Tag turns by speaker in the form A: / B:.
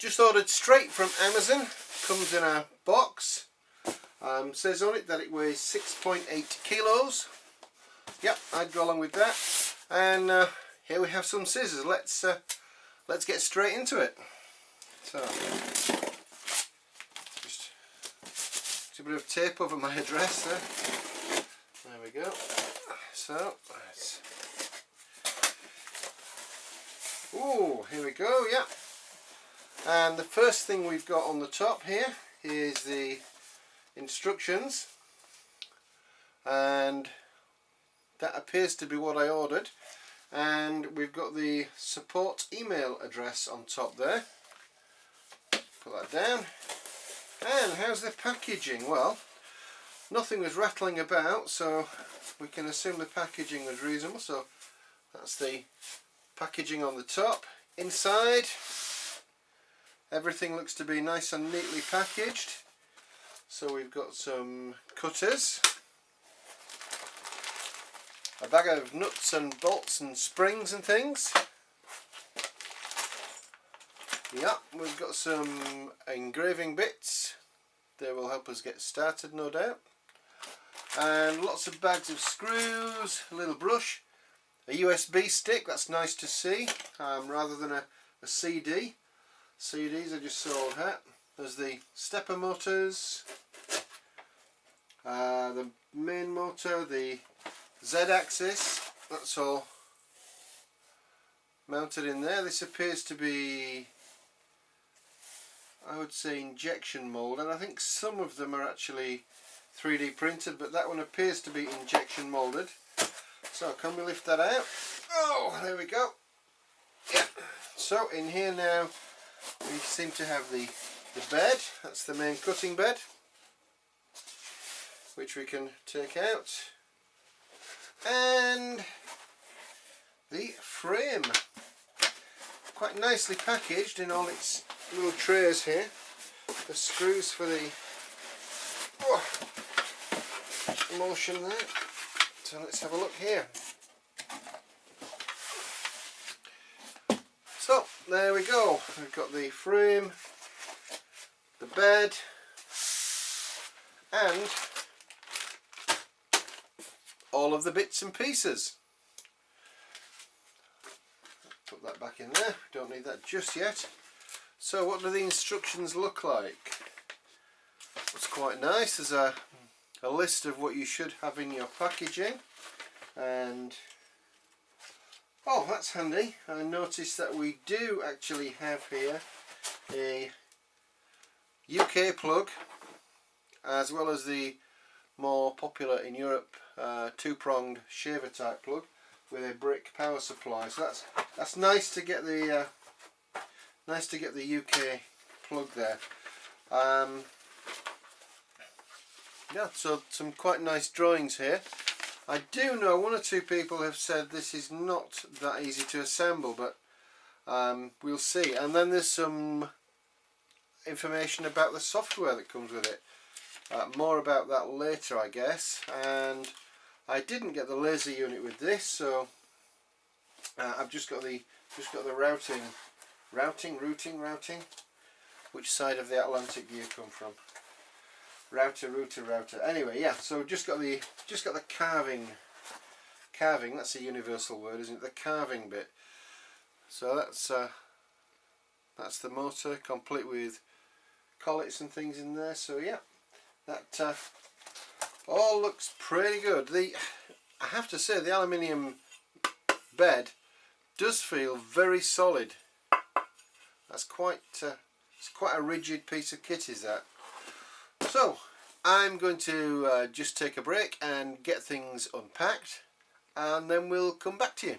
A: just ordered straight from Amazon. Comes in a box. Says on it that it weighs 6.8 kilos. Yep, I'd go along with that. And here we have some scissors. Let's get straight into it. So, just a bit of tape over my address there. There we go. So, ooh, here we go. Yeah. And the first thing we've got on the top here is the instructions, and that appears to be what I ordered. And we've got the support email address on top there. Put that down. And how's the packaging? Well, nothing was rattling about, so we can assume the packaging was reasonable. So that's the packaging on the top. Inside, everything looks to be nice and neatly packaged. So we've got some cutters, a bag of nuts and bolts and springs and things. Yeah, we've got some engraving bits. They will help us get started, no doubt. And lots of bags of screws, a little brush, a USB stick, that's nice to see, rather than a CD. CDs are just sold here. There's the stepper motors, the main motor, the Z-axis, that's all mounted in there. This appears to be, I would say, injection molded. I think some of them are actually 3D printed, but that one appears to be injection molded. So can we lift that out? Oh, there we go. Yeah. So in here now we seem to have the bed. That's the main cutting bed, which we can take out, and the frame, quite nicely packaged in all its little trays here. The screws for the motion there. So let's have a look here. So there we go. We've got the frame, the bed, and all of the bits and pieces. Put that back in there. Don't need that just yet. So what do the instructions look like? It's quite nice. There's a list of what you should have in your packaging, and oh, that's handy. I noticed that we do actually have here a UK plug, as well as the more popular in Europe two-pronged shaver type plug with a brick power supply. So that's nice to get the UK plug there. Yeah, so some quite nice drawings here. I do know one or two people have said this is not that easy to assemble, but we'll see. And then there's some information about the software that comes with it. More about that later, I guess. And I didn't get the laser unit with this, so I've just got the routing. Which side of the Atlantic do you come from? Router. Anyway, yeah. So just got the carving. That's a universal word, isn't it? The carving bit. So that's the motor, complete with collets and things in there. So yeah, that all looks pretty good. I have to say, the aluminium bed does feel very solid. That's it's quite a rigid piece of kit, is that? So I'm going to just take a break and get things unpacked, and then we'll come back to you.